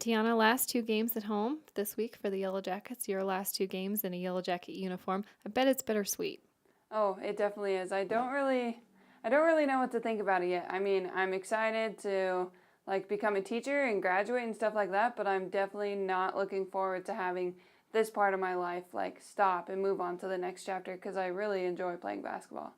Tiana, last two games at home this week for the Yellow Jackets. Your last two games in a Yellow Jacket uniform. I bet it's bittersweet. Oh, it definitely is. I don't really know what to think about it yet. I mean, I'm excited to become a teacher and graduate and stuff like that, but I'm definitely not looking forward to having this part of my life stop and move on to the next chapter because I really enjoy playing basketball.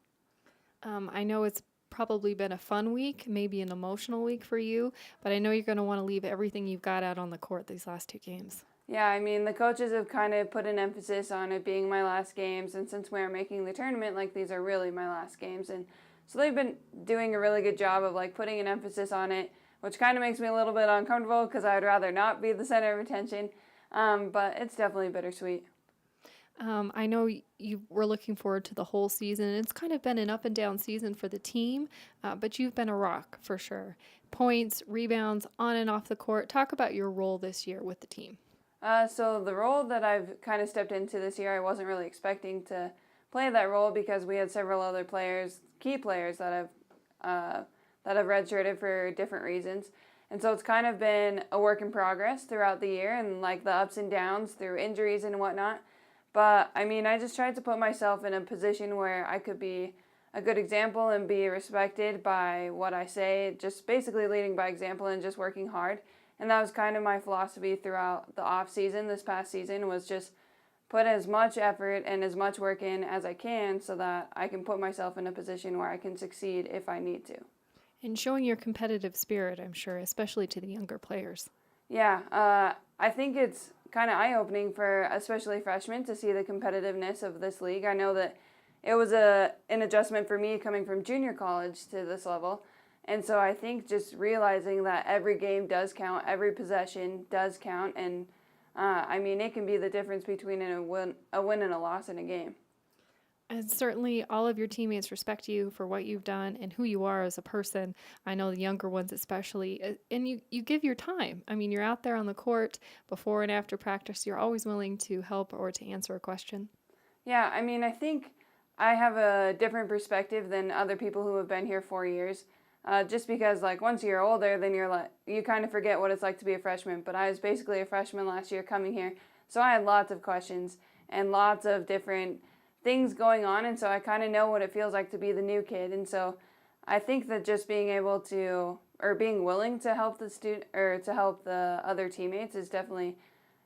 I know it's probably been a fun week, maybe an emotional week for you, but I know you're going to want to leave everything you've got out on the court these last two games. Yeah, I mean, the coaches have kind of put an emphasis on it being my last games, and since we're making the tournament, these are really my last games, and so they've been doing a really good job of putting an emphasis on it, which kind of makes me a little bit uncomfortable because I would rather not be the center of attention, but it's definitely bittersweet. I know you were looking forward to the whole season, and it's kind of been an up and down season for the team, but you've been a rock for sure. Points, rebounds, on and off the court. Talk about your role this year with the team. So the role that I've kind of stepped into this year, I wasn't really expecting to play that role because we had several other players, key players that have redshirted for different reasons. And so it's kind of been a work in progress throughout the year and the ups and downs through injuries and whatnot. But I mean, I just tried to put myself in a position where I could be a good example and be respected by what I say, just basically leading by example and just working hard. And that was kind of my philosophy throughout the off season. This past season was just put as much effort and as much work in as I can so that I can put myself in a position where I can succeed if I need to. And showing your competitive spirit, I'm sure, especially to the younger players. Yeah, I think it's kind of eye-opening for especially freshmen to see the competitiveness of this league. I know that it was an adjustment for me coming from junior college to this level. And so I think just realizing that every game does count, every possession does count, and I mean, it can be the difference between a win and a loss in a game. And certainly, all of your teammates respect you for what you've done and who you are as a person. I know the younger ones, especially. And you give your time. I mean, you're out there on the court before and after practice. You're always willing to help or to answer a question. Yeah, I mean, I think I have a different perspective than other people who have been here 4 years. Just because, once you're older, then you kind of forget what it's like to be a freshman. But I was basically a freshman last year coming here, so I had lots of questions and lots of different things going on, and so I kind of know what it feels like to be the new kid. And so I think that just being able to, or being willing to help the student or to help the other teammates has definitely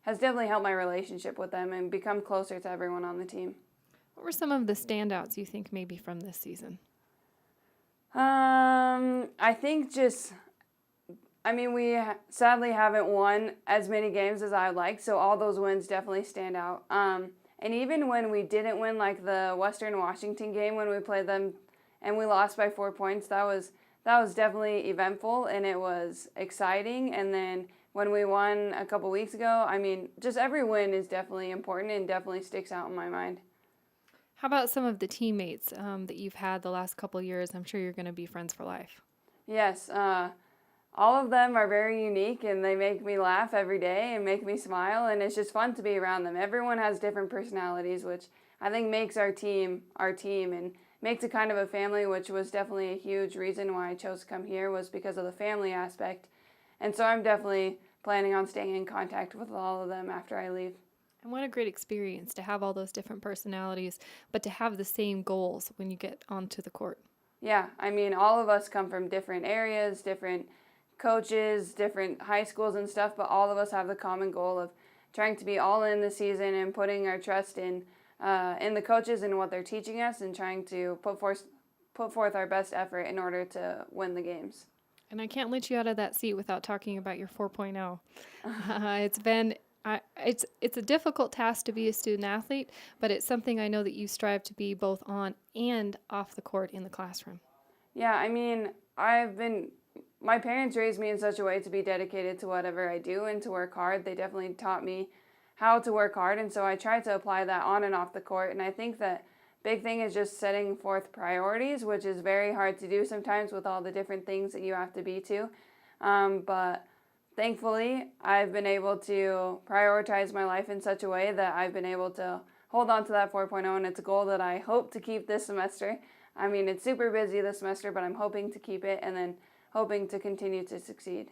helped my relationship with them and become closer to everyone on the team. What were some of the standouts you think maybe from this season? I think I mean, we sadly haven't won as many games as I would like, so all those wins definitely stand out. And even when we didn't win, the Western Washington game when we played them and we lost by 4 points, that was definitely eventful and it was exciting. And then when we won a couple weeks ago, I mean, just every win is definitely important and definitely sticks out in my mind. How about some of the teammates that you've had the last couple of years? I'm sure you're going to be friends for life. Yes, all of them are very unique and they make me laugh every day and make me smile, and it's just fun to be around them. Everyone has different personalities, which I think makes our team and makes it kind of a family, which was definitely a huge reason why I chose to come here, was because of the family aspect. And so I'm definitely planning on staying in contact with all of them after I leave. And what a great experience to have all those different personalities, but to have the same goals when you get onto the court. Yeah, I mean, all of us come from different areas, different coaches, different high schools and stuff, but all of us have the common goal of trying to be all in the season and putting our trust in the coaches and what they're teaching us and trying to put forth our best effort in order to win the games. And I can't let you out of that seat without talking about your 4.0. It's been it's a difficult task to be a student athlete, but it's something I know that you strive to be both on and off the court in the classroom. Yeah, I mean, my parents raised me in such a way to be dedicated to whatever I do and to work hard. They definitely taught me how to work hard, and so I try to apply that on and off the court. And I think that big thing is just setting forth priorities, which is very hard to do sometimes with all the different things that you have to be to. But thankfully, I've been able to prioritize my life in such a way that I've been able to hold on to that 4.0, and it's a goal that I hope to keep this semester. I mean, it's super busy this semester, but I'm hoping to keep it and then hoping to continue to succeed.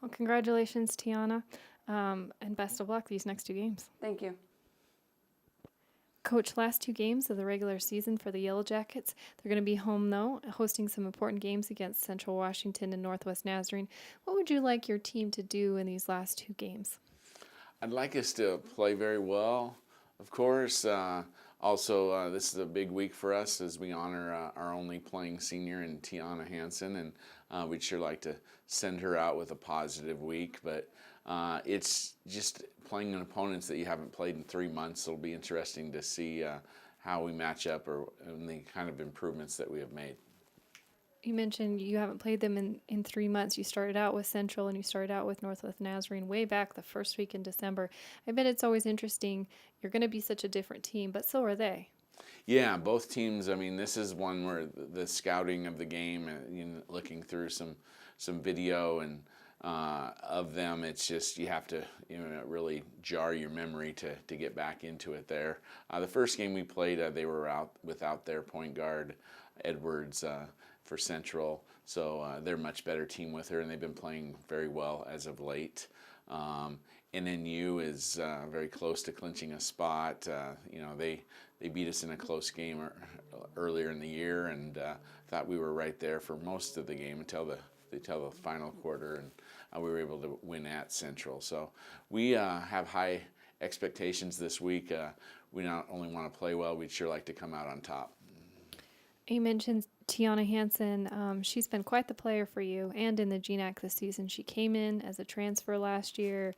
Well, congratulations, Tiana, and best of luck these next 2 games. Thank you. Coach, last 2 games of the regular season for the Yellow Jackets. They're going to be home, though, hosting some important games against Central Washington and Northwest Nazarene. What would you like your team to do in these last 2 games? I'd like us to play very well, of course. Also, this is a big week for us as we honor our only playing senior in Tiana Hanson, and we'd sure like to send her out with a positive week. But it's just playing an opponents that you haven't played in 3 months. It'll be interesting to see how we match up and the kind of improvements that we have made. You mentioned you haven't played them in 3 months. You started out with Central and you started out with Northwest Nazarene way back the first week in December. I bet it's always interesting. You're going to be such a different team, but so are they. Yeah, both teams. I mean, this is one where the scouting of the game, looking through some video and of them, it's just you have to really jar your memory to get back into it. There, the first game we played, they were out without their point guard Edwards for Central, so they're a much better team with her, and they've been playing very well as of late. NNU is very close to clinching a spot. They beat us in a close game earlier in the year, and thought we were right there for most of the game until the final quarter, and we were able to win at Central. So we have high expectations this week. We not only want to play well, we'd sure like to come out on top. You mentioned Tiana Hanson. She's been quite the player for you and in the GNAC this season. She came in as a transfer last year,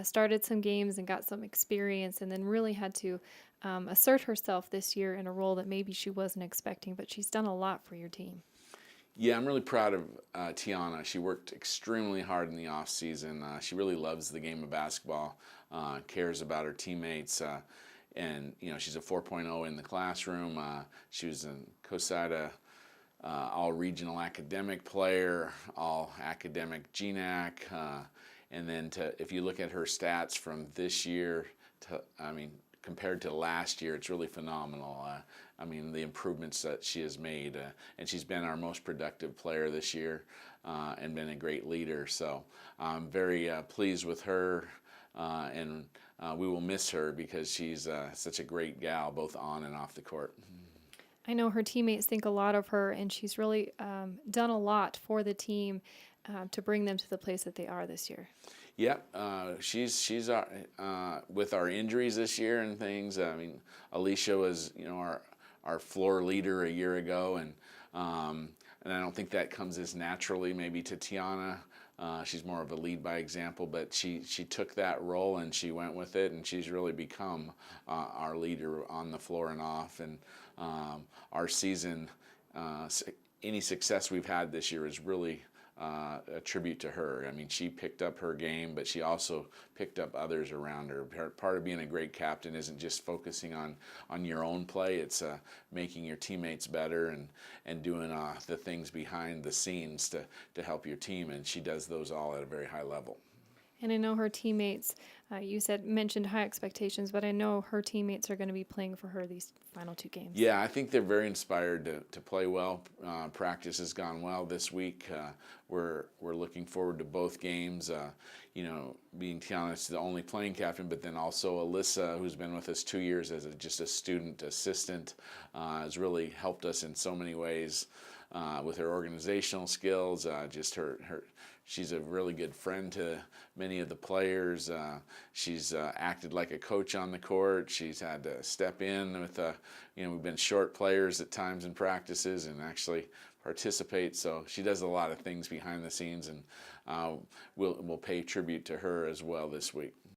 started some games and got some experience, and then really had to assert herself this year in a role that maybe she wasn't expecting, but she's done a lot for your team. Yeah, I'm really proud of Tiana. She worked extremely hard in the off season. She really loves the game of basketball, cares about her teammates, and she's a 4.0 in the classroom. She was a COSIDA all-regional academic player, all-academic GNAC, and then if you look at her stats from this year compared to last year, it's really phenomenal. The improvements that she has made, and she's been our most productive player this year, and been a great leader. So I'm very pleased with her, and we will miss her because she's such a great gal, both on and off the court. I know her teammates think a lot of her, and she's really done a lot for the team to bring them to the place that they are this year. Yep, she's with our injuries this year and things. Alicia was our floor leader a year ago, and I don't think that comes as naturally maybe to Tiana. She's more of a lead by example, but she took that role and she went with it, and she's really become our leader on the floor and off. And our season, any success we've had this year is really a tribute to her. She picked up her game, but she also picked up others around her. Part of being a great captain isn't just focusing on your own play. It's making your teammates better and doing the things behind the scenes to help your team, and she does those all at a very high level. And I know her teammates, you mentioned high expectations, but I know her teammates are going to be playing for her these final 2 games. Yeah, I think they're very inspired to play well. Practice has gone well this week. We're looking forward to both games. Being Tiana's the only playing captain, but then also Alyssa, who's been with us 2 years as just a student assistant, has really helped us in so many ways with her organizational skills. She's a really good friend to many of the players. She's acted like a coach on the court. She's had to step in with, we've been short players at times in practices and actually participate. So she does a lot of things behind the scenes, and we'll pay tribute to her as well this week.